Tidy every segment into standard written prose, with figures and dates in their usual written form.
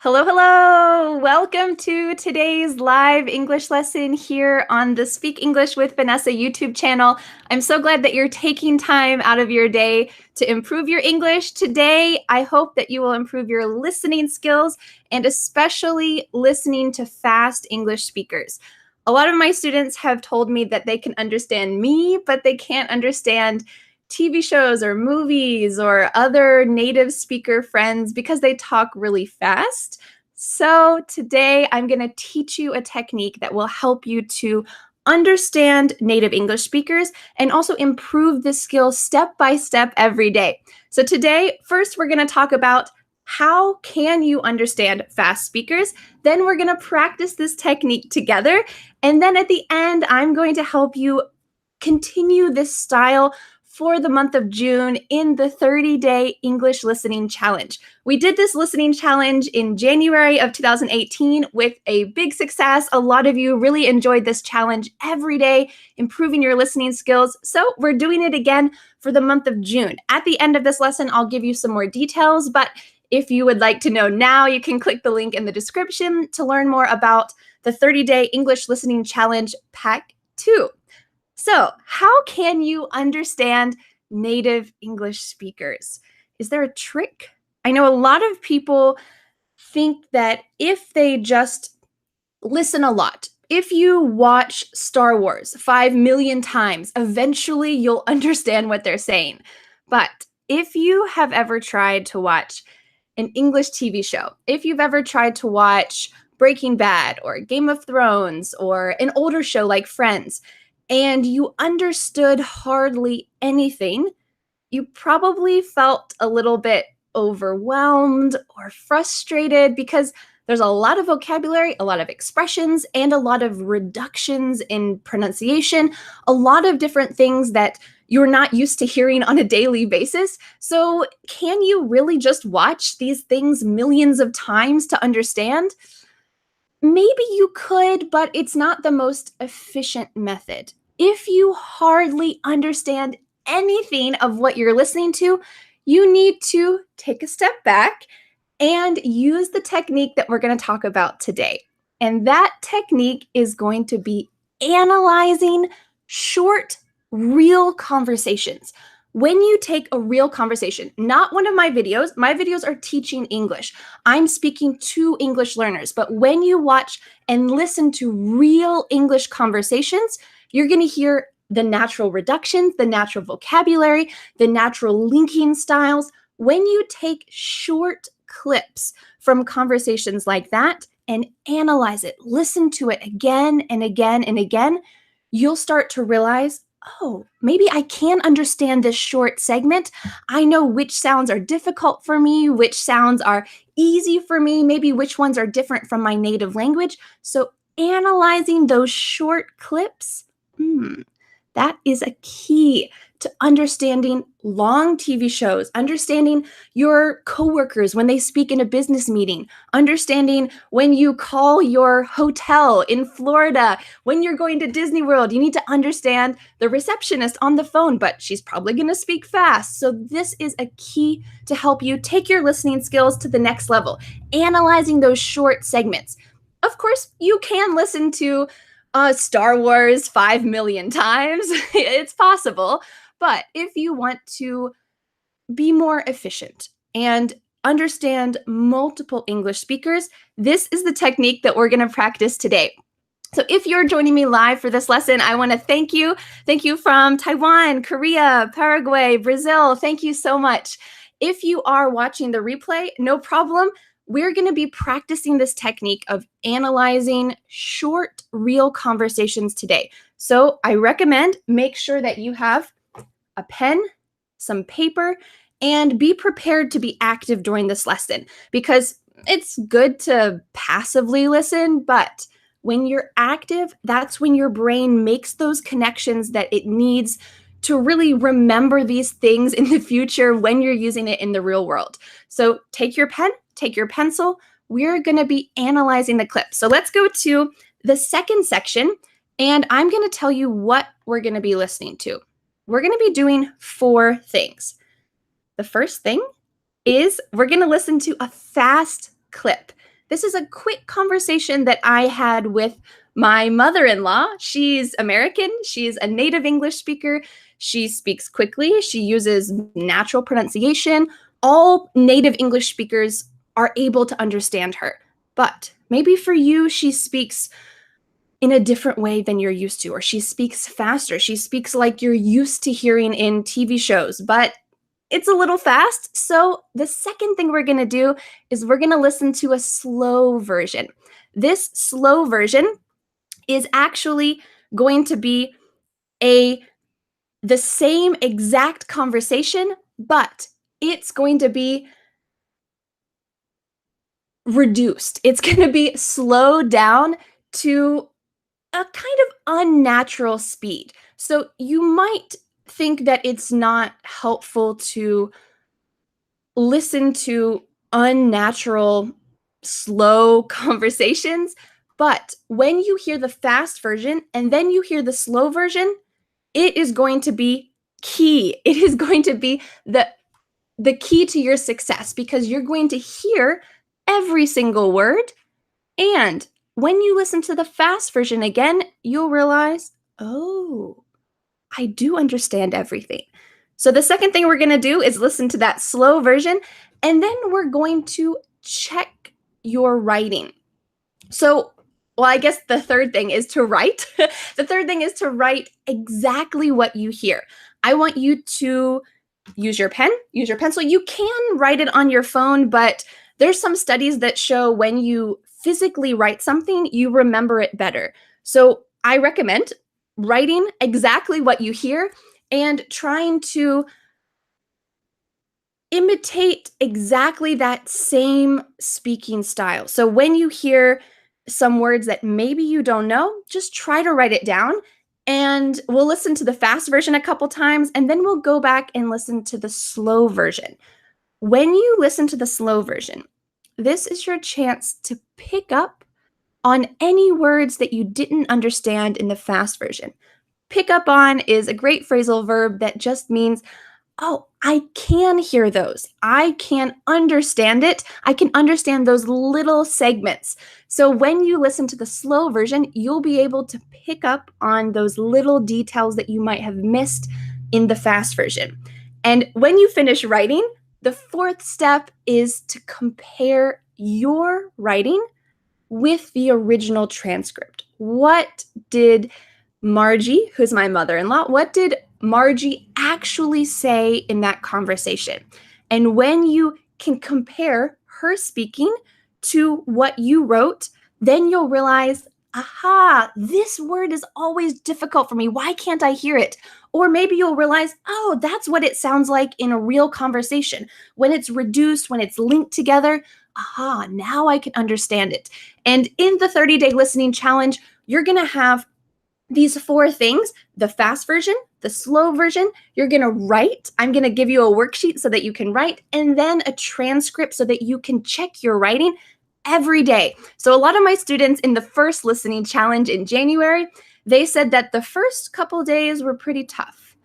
Hello, hello! Welcome to today's live English lesson here on the Speak English with Vanessa YouTube channel. I'm so glad that you're taking time out of your day to improve your English. Today, I hope that you will improve your listening skills and especially listening to fast English speakers. A lot of my students have told me that they can understand me, but they can't understand TV shows or movies or other native speaker friends because they talk really fast. So today I'm going to teach you a technique that will help you to understand native English speakers and also improve the skill step by step every day. So today, first we're going to talk about how can you understand fast speakers? Then we're going to practice this technique together. And then at the end, I'm going to help you continue this style for the month of June in the 30-day English listening challenge. We did this listening challenge in January of 2018 with a big success. A lot of you really enjoyed this challenge every day, improving your listening skills. So we're doing it again for the month of June. At the end of this lesson, I'll give you some more details, but if you would like to know now, you can click the link in the description to learn more about the 30-day English listening challenge Pack 2. So, how can you understand native English speakers? Is there a trick? I know a lot of people think that if they just listen a lot, if you watch Star Wars 5 million times, eventually you'll understand what they're saying. But if you have ever tried to watch an English TV show, if you've ever tried to watch Breaking Bad or Game of Thrones or an older show like Friends, and you understood hardly anything, you probably felt a little bit overwhelmed or frustrated because there's a lot of vocabulary, a lot of expressions, and a lot of reductions in pronunciation, a lot of different things that you're not used to hearing on a daily basis. So, can you really just watch these things millions of times to understand? Maybe you could, but it's not the most efficient method. If you hardly understand anything of what you're listening to, you need to take a step back and use the technique that we're going to talk about today. And that technique is going to be analyzing short, real conversations. When you take a real conversation, not one of my videos are teaching English. I'm speaking to English learners. But when you watch and listen to real English conversations, you're going to hear the natural reductions, the natural vocabulary, the natural linking styles. When you take short clips from conversations like that and analyze it, listen to it again and again and again, you'll start to realize, oh, maybe I can understand this short segment. I know which sounds are difficult for me, which sounds are easy for me, maybe which ones are different from my native language. So analyzing those short clips, that is a key to understanding long TV shows, understanding your coworkers when they speak in a business meeting, understanding when you call your hotel in Florida, when you're going to Disney World, you need to understand the receptionist on the phone, but she's probably going to speak fast. So this is a key to help you take your listening skills to the next level, analyzing those short segments. Of course, you can listen to Star Wars 5 million times. It's possible. But if you want to be more efficient and understand multiple English speakers, this is the technique that we're going to practice today. So if you're joining me live for this lesson, I want to thank you. Thank you from Taiwan, Korea, Paraguay, Brazil. Thank you so much. If you are watching the replay, no problem. We're going to be practicing this technique of analyzing short, real conversations today. So I recommend make sure that you have a pen, some paper, and be prepared to be active during this lesson because it's good to passively listen, but when you're active, that's when your brain makes those connections that it needs to really remember these things in the future when you're using it in the real world. So take your pen, take your pencil. We're going to be analyzing the clip. So let's go to the second section, and I'm going to tell you what we're going to be listening to. We're going to be doing 4 things. The first thing is we're going to listen to a fast clip. This is a quick conversation that I had with my mother-in-law. She's American. She's a native English speaker. She speaks quickly. She uses natural pronunciation. All native English speakers are able to understand her. But maybe for you, she speaks in a different way than you're used to, or she speaks faster. She speaks like you're used to hearing in TV shows, but it's a little fast. So the second thing we're going to do is we're going to listen to a slow version. This slow version is actually going to be a the same exact conversation, but it's going to be reduced. It's going to be slowed down to a kind of unnatural speed. So you might think that it's not helpful to listen to unnatural, slow conversations. But when you hear the fast version and then you hear the slow version, it is going to be key. It is going to be the key to your success because you're going to hear every single word. And when you listen to the fast version again, you'll realize, oh, I do understand everything. So the second thing we're going to do is listen to that slow version, and then we're going to check your writing. So, well, I guess the third thing is to write. The third thing is to write exactly what you hear. I want you to use your pen, use your pencil. You can write it on your phone, but there's some studies that show when you physically write something, you remember it better. So I recommend writing exactly what you hear and trying to imitate exactly that same speaking style. So when you hear some words that maybe you don't know, just try to write it down. And we'll listen to the fast version a couple times, and then we'll go back and listen to the slow version. When you listen to the slow version, this is your chance to pick up on any words that you didn't understand in the fast version. Pick up on is a great phrasal verb that just means, oh, I can hear those. I can understand it. I can understand those little segments. So when you listen to the slow version, you'll be able to pick up on those little details that you might have missed in the fast version. And when you finish writing, the fourth step is to compare your writing with the original transcript. What did Margie, who's my mother-in-law, what did Margie actually say in that conversation? And when you can compare her speaking to what you wrote, then you'll realize, aha, this word is always difficult for me. Why can't I hear it? Or maybe you'll realize, oh, that's what it sounds like in a real conversation. When it's reduced, when it's linked together, aha, now I can understand it. And in the 30-day listening challenge, you're going to have these four things: the fast version, the slow version. You're going to write. I'm going to give you a worksheet so that you can write, and then a transcript so that you can check your writing every day. So a lot of my students in the first listening challenge in January, they said that the first couple days were pretty tough.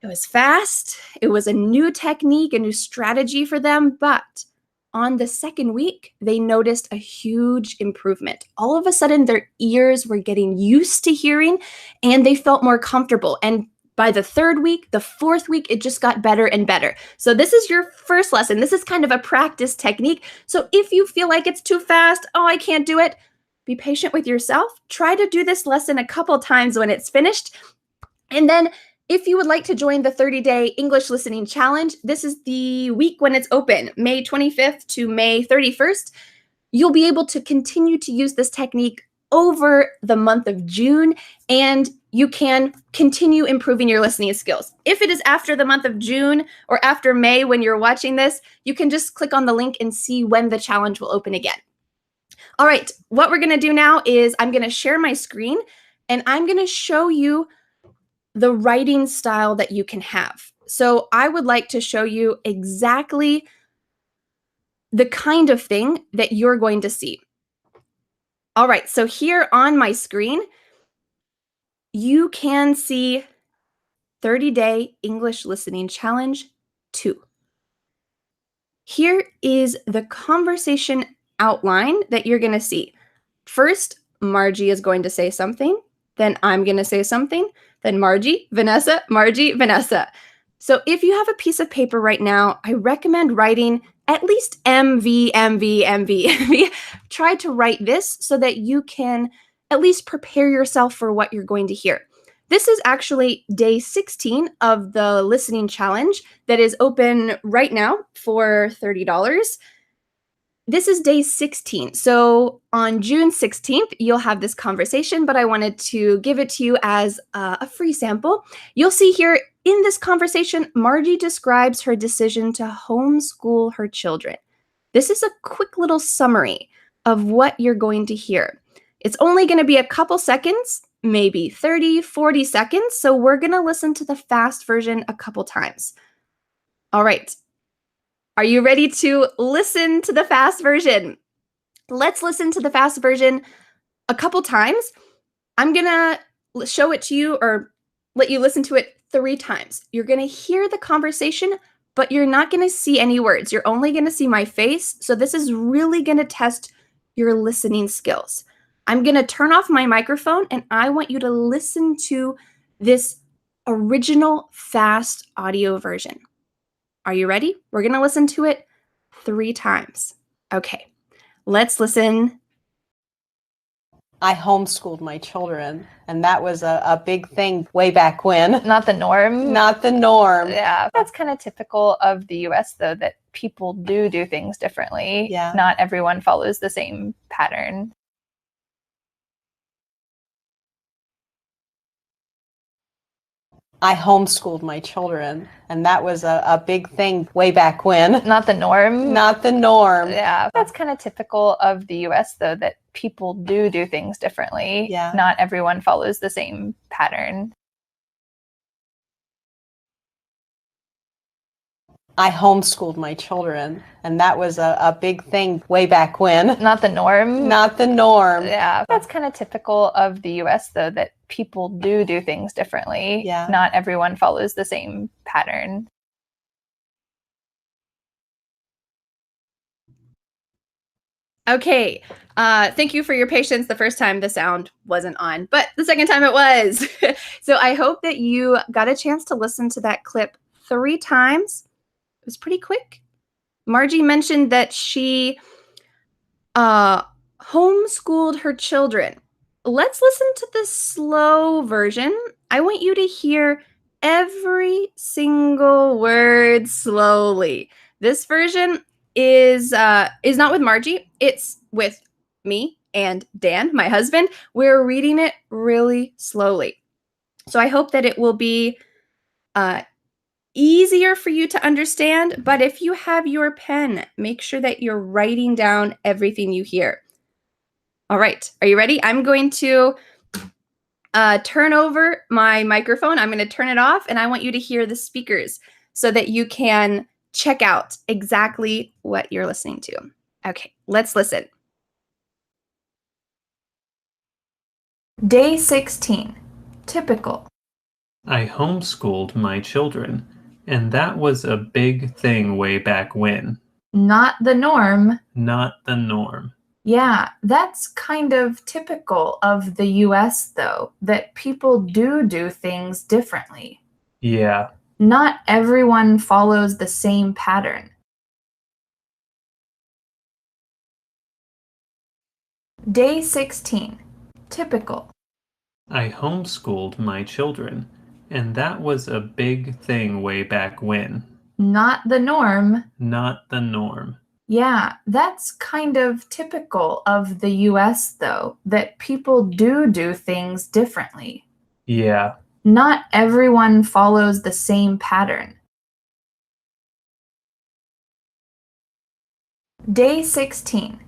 It was fast. It was a new technique, a new strategy for them, but on the second week, they noticed a huge improvement. All of a sudden, their ears were getting used to hearing and they felt more comfortable. And by the third week, the fourth week, it just got better and better. So this is your first lesson. This is kind of a practice technique. So if you feel like it's too fast, oh, I can't do it, be patient with yourself. Try to do this lesson a couple times when it's finished. And then if you would like to join the 30-day English Listening Challenge, this is the week when it's open, May 25th to May 31st. You'll be able to continue to use this technique over the month of June, and you can continue improving your listening skills. If it is after the month of June or after May when you're watching this, you can just click on the link and see when the challenge will open again. All right, what we're going to do now is I'm going to share my screen, and I'm going to show you the writing style that you can have. So I would like to show you exactly the kind of thing that you're going to see. All right, so here on my screen, you can see 30-day English Listening Challenge 2. Here is the conversation outline that you're going to see. First, Margie is going to say something, then I'm going to say something, then Margie, Vanessa, Margie, Vanessa. So if you have a piece of paper right now, I recommend writing at least MV, MV, MV, MV. Try to write this so that you can at least prepare yourself for what you're going to hear. This is actually day 16 of the listening challenge that is open right now for $30. This is day 16. So on June 16th, you'll have this conversation, but I wanted to give it to you as a free sample. You'll see here in this conversation, Margie describes her decision to homeschool her children. This is a quick little summary of what you're going to hear. It's only going to be a couple seconds, maybe 30, 40 seconds. So we're going to listen to the fast version a couple times. All right. Are you ready to listen to the fast version? Let's listen to the fast version a couple times. I'm going to show it to you or let you listen to it 3 times. You're going to hear the conversation, but you're not going to see any words. You're only going to see my face. So this is really going to test your listening skills. I'm going to turn off my microphone and I want you to listen to this original fast audio version. Are you ready? We're going to listen to it 3 times. Okay, let's listen. I homeschooled my children, and that was a big thing way back when. Not the norm. Not the norm. Yeah, that's kind of typical of the US, though, that people do things differently. Yeah. Not everyone follows the same pattern. I homeschooled my children, and that was a big thing way back when. Not the norm. Not the norm. Yeah, that's kind of typical of the US, though, that people do things differently. Yeah. Not everyone follows the same pattern. I homeschooled my children, and that was a big thing way back when. Not the norm. Not the norm. Yeah, that's kind of typical of the US, though, that people do things differently. Yeah. Not everyone follows the same pattern. Okay, thank you for your patience. The first time the sound wasn't on, but the second time it was. So I hope that you got a chance to listen to that clip 3 times. It was pretty quick. Margie mentioned that she homeschooled her children. Let's listen to the slow version. I want you to hear every single word slowly. This version is not with Margie. It's with me and Dan, my husband. We're reading it really slowly. So I hope that it will be easier for you to understand, but if you have your pen, make sure that you're writing down everything you hear. All right, are you ready? I'm going to turn over my microphone. I'm going to turn it off, and I want you to hear the speakers so that you can check out exactly what you're listening to. Okay, let's listen. Day 16, typical. I homeschooled my children, and that was a big thing way back when. Not the norm. Not the norm. Yeah, that's kind of typical of the US, though, that people do things differently. Yeah. Not everyone follows the same pattern. Day 16, typical. I homeschooled my children, and that was a big thing way back when. Not the norm. Not the norm. Yeah, that's kind of typical of the US, though, that people do things differently. Yeah. Not everyone follows the same pattern. Day 16,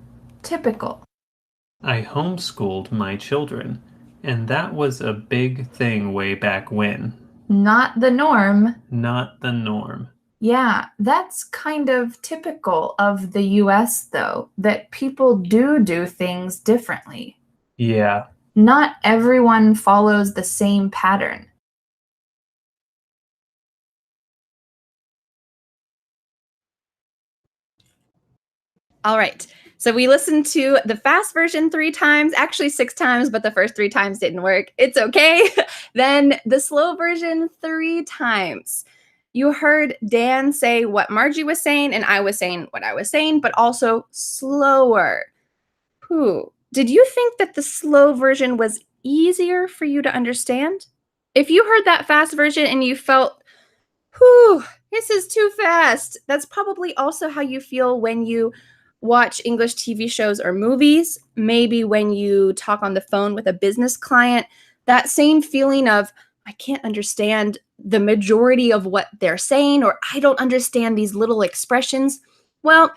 typical. I homeschooled my children, and that was a big thing way back when. Not the norm. Not the norm. Yeah, that's kind of typical of the US, though, that people do things differently. Yeah. Not everyone follows the same pattern. All right, So we listened to the fast version 3 times, actually 6 times, but the first 3 times didn't work. It's okay. Then the slow version 3 times. You heard Dan say what Margie was saying, and I was saying what I was saying, but also slower. Whew. Did you think that the slow version was easier for you to understand? If you heard that fast version and you felt, whew, this is too fast, that's probably also how you feel when you watch English TV shows or movies, maybe when you talk on the phone with a business client, that same feeling of, I can't understand the majority of what they're saying, or I don't understand these little expressions. Well,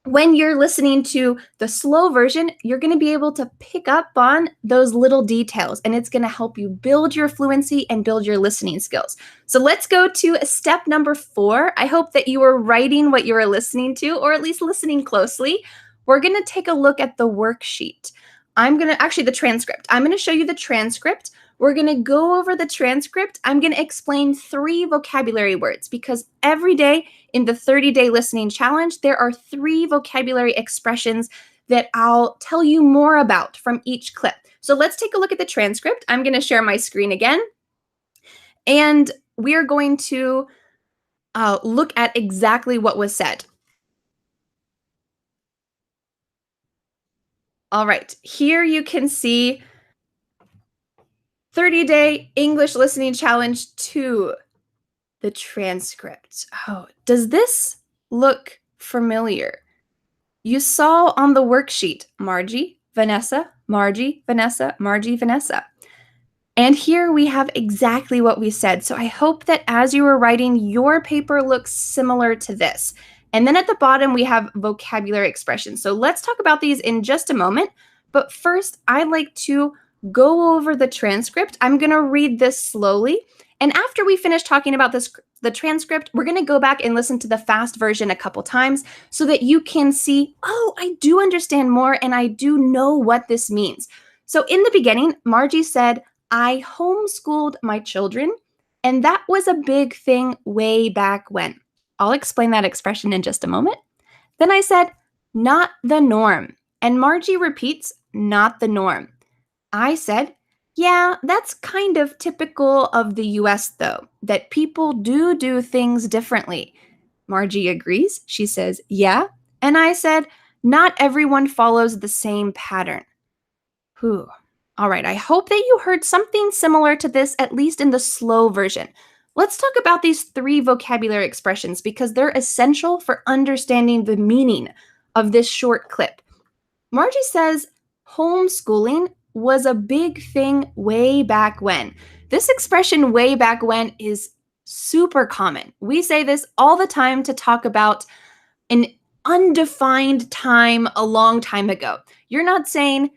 when you're listening to the slow version, you're going to be able to pick up on those little details, and it's going to help you build your fluency and build your listening skills. So let's go to step number 4. I hope that you were writing what you were listening to, or at least listening closely. We're going to take a look at the worksheet. The transcript. I'm going to show you the transcript. We're going to go over the transcript. I'm going to explain 3 vocabulary words because every day in the 30-day listening challenge, there are 3 vocabulary expressions that I'll tell you more about from each clip. So let's take a look at the transcript. I'm going to share my screen again. And we're going to look at exactly what was said. All right, here you can see 30-day English listening challenge 2, the transcript. Oh, does this look familiar? You saw on the worksheet, Margie, Vanessa, Margie, Vanessa, Margie, Vanessa. And here we have exactly what we said. So I hope that as you were writing, your paper looks similar to this. And then at the bottom, we have vocabulary expressions. So let's talk about these in just a moment. But first, I'd like to go over the transcript. I'm going to read this slowly. And after we finish talking about the transcript, we're going to go back and listen to the fast version a couple times so that you can see, oh, I do understand more and I do know what this means. So in the beginning, Margie said, I homeschooled my children, and that was a big thing way back when. I'll explain that expression in just a moment. Then I said, not the norm. And Margie repeats, not the norm. I said, yeah, that's kind of typical of the US though, that people do things differently. Margie agrees. She says, yeah. And I said, not everyone follows the same pattern. Whew. All right, I hope that you heard something similar to this, at least in the slow version. Let's talk about these 3 vocabulary expressions because they're essential for understanding the meaning of this short clip. Margie says, homeschooling was a big thing way back when. This expression way back when is super common. We say this all the time to talk about an undefined time a long time ago. You're not saying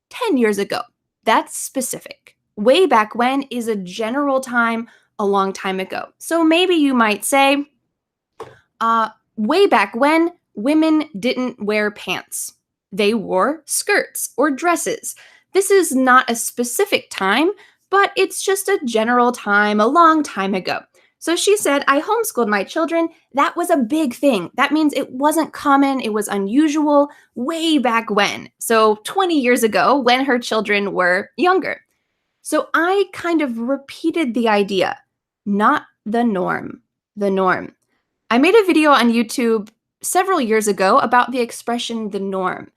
10 years ago. That's specific. Way back when is a general time a long time ago. So maybe you might say, way back when women didn't wear pants. They wore skirts or dresses. This is not a specific time, but it's just a general time a long time ago. So she said, I homeschooled my children. That was a big thing. That means it wasn't common. It was unusual way back when. So 20 years ago when her children were younger. So I kind of repeated the idea, not the norm, the norm. I made a video on YouTube several years ago about the expression the norm.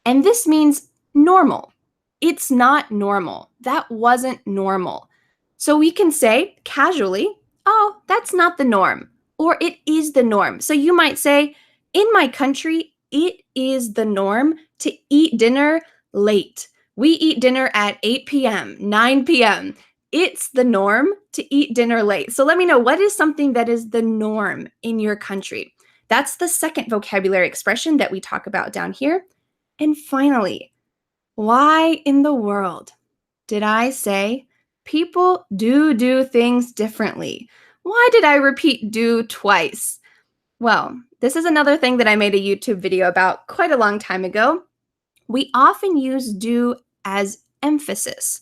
And this means normal. It's not normal. That wasn't normal. So we can say casually, oh, that's not the norm, or it is the norm. So you might say, in my country, it is the norm to eat dinner late. We eat dinner at 8 p.m., 9 p.m. It's the norm to eat dinner late. So let me know, what is something that is the norm in your country? That's the second vocabulary expression that we talk about down here. And finally, why in the world did I say people do things differently? Why did I repeat do twice? Well, this is another thing that I made a YouTube video about quite a long time ago. We often use do as emphasis.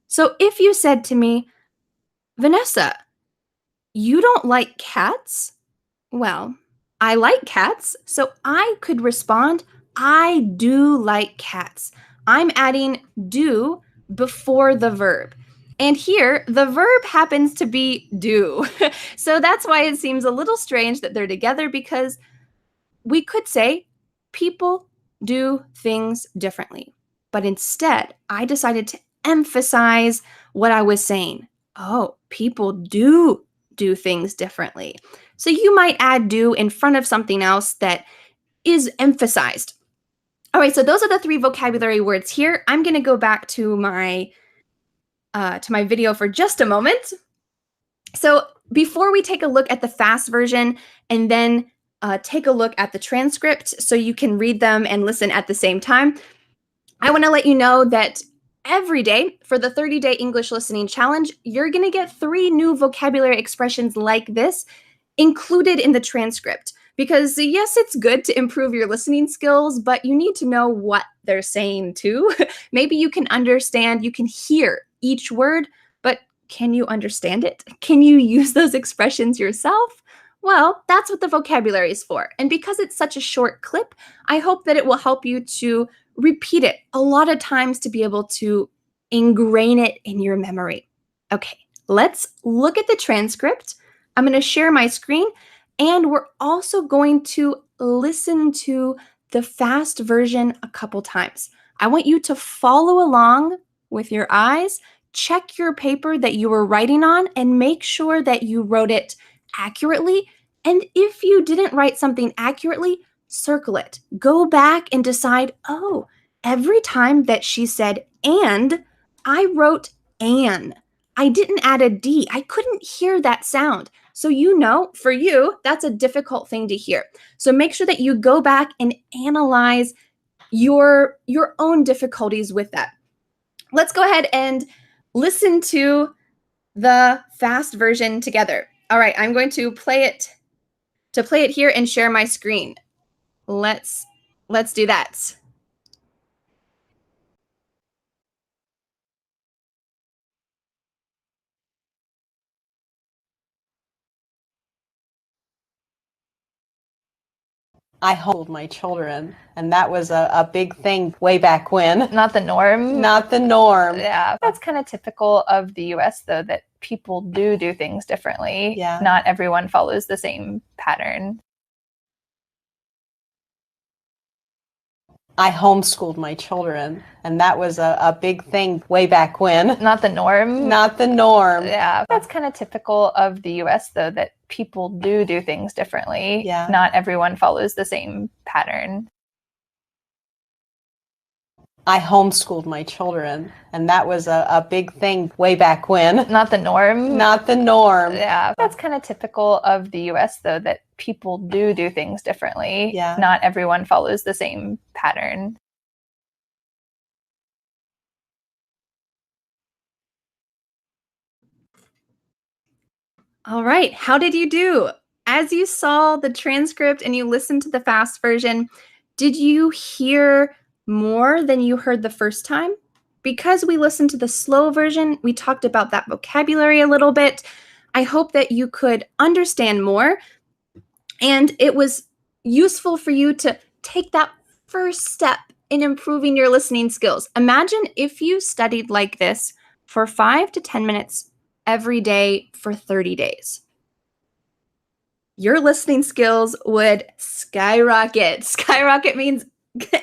So if you said to me, Vanessa, you don't like cats? Well, I like cats, so I could respond, I do like cats. I'm adding do before the verb. And here, the verb happens to be do. So that's why it seems a little strange that they're together, because we could say people do things differently. But instead, I decided to emphasize what I was saying. Oh, people do things differently. So you might add do in front of something else that is emphasized. All right, so those are the 3 vocabulary words here. I'm going to go back to my video for just a moment. So before we take a look at the fast version and then take a look at the transcript so you can read them and listen at the same time, I want to let you know that every day for the 30-day English listening challenge, you're going to get 3 new vocabulary expressions like this included in the transcript. Because yes, it's good to improve your listening skills, but you need to know what they're saying too. Maybe you can understand, you can hear each word, but can you understand it? Can you use those expressions yourself? Well, that's what the vocabulary is for. And because it's such a short clip, I hope that it will help you to repeat it a lot of times to be able to ingrain it in your memory. Okay, let's look at the transcript. I'm going to share my screen, and we're also going to listen to the fast version a couple times. I want you to follow along with your eyes, check your paper that you were writing on, and make sure that you wrote it accurately. And if you didn't write something accurately, circle it. Go back and decide, oh, every time that she said and, I wrote an. I didn't add a D. I couldn't hear that sound. So you know, for you, that's a difficult thing to hear. So make sure that you go back and analyze your own difficulties with that. Let's go ahead and listen to the fast version together. All right, I'm going to play it here and share my screen. Let's do that. I homeschooled my children, and that was a big thing way back when. Not the norm. Not the norm. Yeah, that's kind of typical of the US, though, that people do things differently. Yeah. Not everyone follows the same pattern. I homeschooled my children, and that was a big thing way back when. Not the norm. Not the norm. Yeah, that's kind of typical of the US, though, that people do things differently. Yeah. Not everyone follows the same pattern. I homeschooled my children, and that was a big thing way back when. Not the norm. Not the norm. Yeah, that's kind of typical of the US, though, that people do things differently. Yeah. Not everyone follows the same pattern. All right, how did you do? As you saw the transcript and you listened to the fast version, did you hear more than you heard the first time? Because we listened to the slow version, we talked about that vocabulary a little bit. I hope that you could understand more, and it was useful for you to take that first step in improving your listening skills. Imagine if you studied like this for 5 to 10 minutes every day for 30 days. Your listening skills would skyrocket. Skyrocket means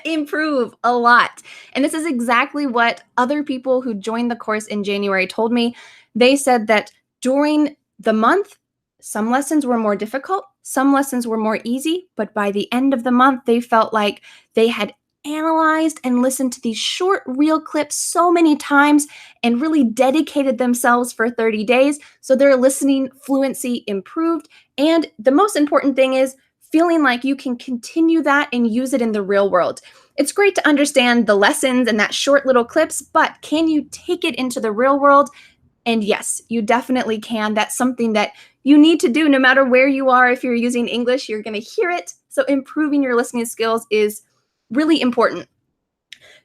improve a lot. And this is exactly what other people who joined the course in January told me. They said that during the month, some lessons were more difficult, some lessons were more easy, but by the end of the month, they felt like they had analyzed and listened to these short reel clips so many times and really dedicated themselves for 30 days. So their listening fluency improved. And the most important thing is feeling like you can continue that and use it in the real world. It's great to understand the lessons and that short little clips, but can you take it into the real world? And yes, you definitely can. That's something that you need to do no matter where you are. If you're using English, you're going to hear it. So improving your listening skills is really important.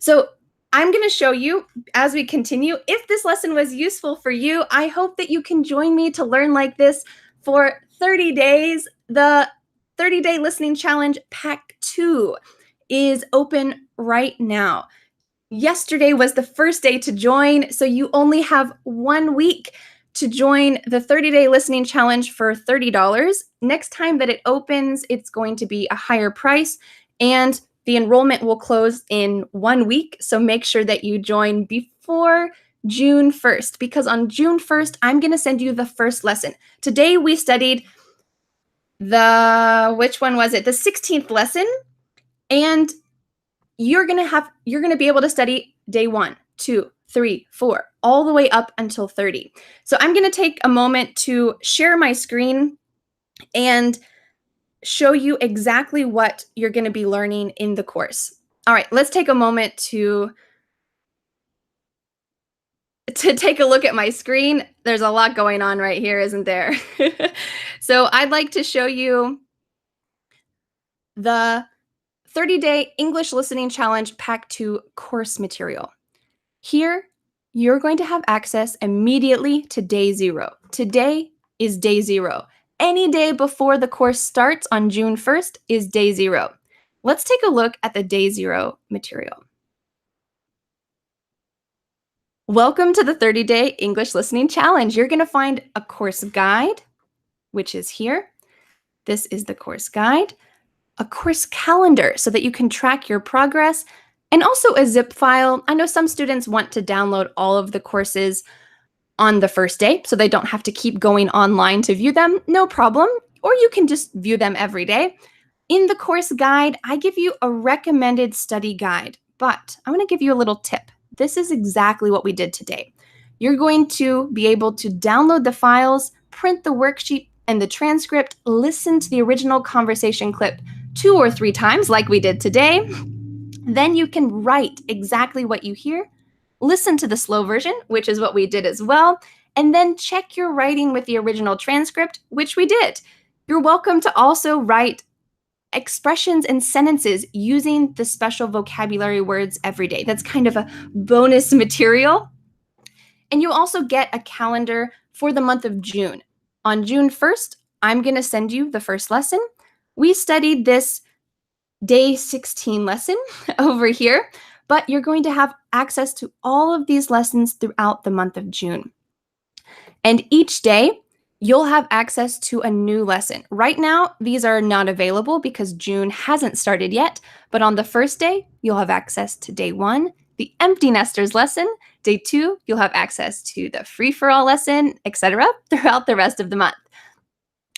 So I'm going to show you as we continue. If this lesson was useful for you, I hope that you can join me to learn like this for 30 days, the 30-day listening challenge pack 2. is open right now. Yesterday was the first day to join, so you only have 1 week to join the 30-day listening challenge for $30. Next time that it opens, it's going to be a higher price, and the enrollment will close in 1 week, so make sure that you join before June 1st, because on June 1st, I'm going to send you the first lesson. Today we studied which one was it? The 16th lesson, and you're going to be able to study day 1, 2, 3, 4, all the way up until 30. So I'm going to take a moment to share my screen and show you exactly what you're going to be learning in the course. All right, let's take a moment to take a look at my screen. There's a lot going on right here, isn't there? So I'd like to show you the 30-day English Listening Challenge Pack 2 course material. Here, you're going to have access immediately to day 0. Today is day 0. Any day before the course starts on June 1st is day 0. Let's take a look at the day 0 material. Welcome to the 30-day English Listening Challenge. You're going to find a course guide, which is here. This is the course guide. A course calendar so that you can track your progress, and also a zip file. I know some students want to download all of the courses on the first day so they don't have to keep going online to view them. No problem. Or you can just view them every day. In the course guide, I give you a recommended study guide, but I want to give you a little tip. This is exactly what we did today. You're going to be able to download the files, print the worksheet and the transcript, listen to the original conversation clip 2 or 3 times like we did today. Then you can write exactly what you hear, listen to the slow version, which is what we did as well, and then check your writing with the original transcript, which we did. You're welcome to also write expressions and sentences using the special vocabulary words every day. That's kind of a bonus material. And you also get a calendar for the month of June. On June 1st, I'm going to send you the first lesson. We studied this day 16 lesson over here, but you're going to have access to all of these lessons throughout the month of June. And each day, you'll have access to a new lesson. Right now, these are not available because June hasn't started yet, but on the first day, you'll have access to day 1, the empty nesters lesson. Day 2, you'll have access to the free-for-all lesson, etc. throughout the rest of the month.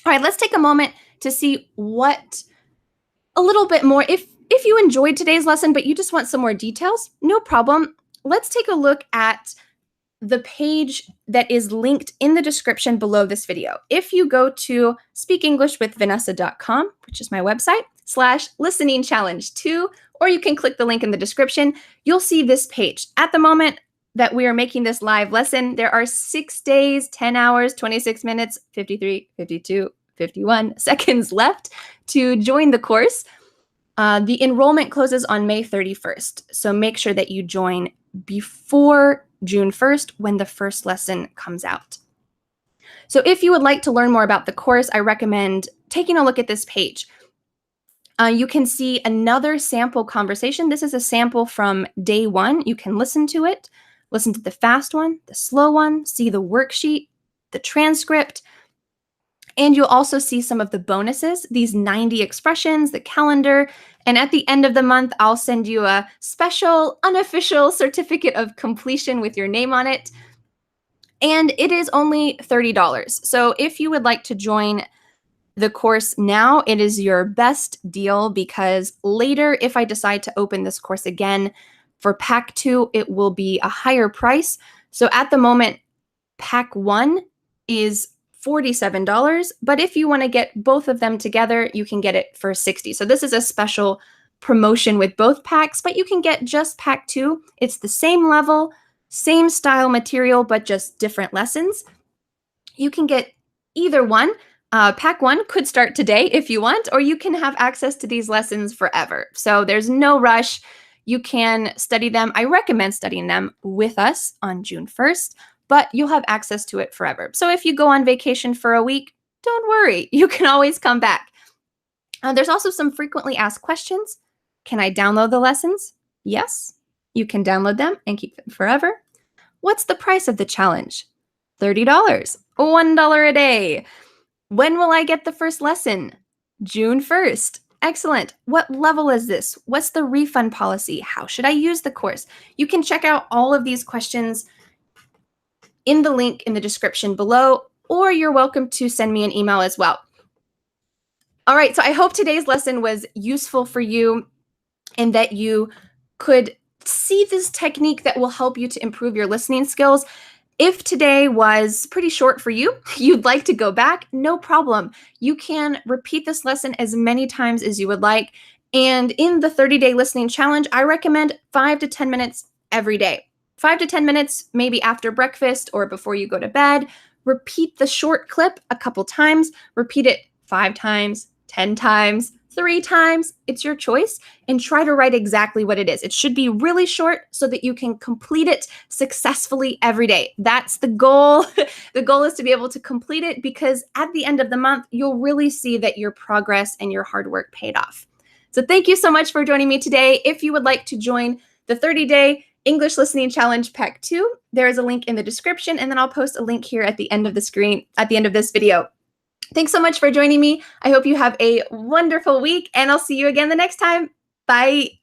All right, let's take a moment to see a little bit more. If you enjoyed today's lesson, but you just want some more details, no problem. Let's take a look at the page that is linked in the description below this video. If you go to speakenglishwithvanessa.com, which is my website, /listeningchallenge2, or you can click the link in the description, you'll see this page. At the moment that we are making this live lesson, there are 6 days, 10 hours, 26 minutes, 53, 52, 51 seconds left to join the course. The enrollment closes on May 31st, so make sure that you join before June 1st when the first lesson comes out. So if you would like to learn more about the course, I recommend taking a look at this page. You can see another sample conversation. This is a sample from day 1. You can listen to it, listen to the fast one, the slow one, see the worksheet, the transcript, and you'll also see some of the bonuses, these 90 expressions, the calendar, and at the end of the month, I'll send you a special unofficial certificate of completion with your name on it. And it is only $30. So if you would like to join the course now, it is your best deal, because later, if I decide to open this course again for Pack 2, it will be a higher price. So at the moment, Pack 1 is $47, but if you want to get both of them together, you can get it for $60. So this is a special promotion with both packs, but you can get just Pack 2. It's the same level, same style material, but just different lessons. You can get either one. Pack 1 could start today if you want, or you can have access to these lessons forever. So there's no rush. You can study them. I recommend studying them with us on June 1st. But you'll have access to it forever. So if you go on vacation for a week, don't worry. You can always come back. There's also some frequently asked questions, Can I download the lessons? Yes. You can download them and keep them forever. What's the price of the challenge? $30, $1 a day. When will I get the first lesson? June 1st. Excellent. What level is this? What's the refund policy? How should I use the course? You can check out all of these questions in the link in the description below, or you're welcome to send me an email as well. All right, so I hope today's lesson was useful for you and that you could see this technique that will help you to improve your listening skills. If today was pretty short for you, you'd like to go back, no problem. You can repeat this lesson as many times as you would like. And in the 30-day listening challenge, I recommend 5 to 10 minutes every day. 5 to 10 minutes, maybe after breakfast or before you go to bed. Repeat the short clip a couple times. Repeat it 5 times, 10 times, 3 times. It's your choice. And try to write exactly what it is. It should be really short so that you can complete it successfully every day. That's the goal. The goal is to be able to complete it because at the end of the month, you'll really see that your progress and your hard work paid off. So thank you so much for joining me today. If you would like to join the 30-day English Listening Challenge Pack 2, there is a link in the description, and then I'll post a link here at the end of the screen, at the end of this video. Thanks so much for joining me. I hope you have a wonderful week, and I'll see you again the next time. Bye.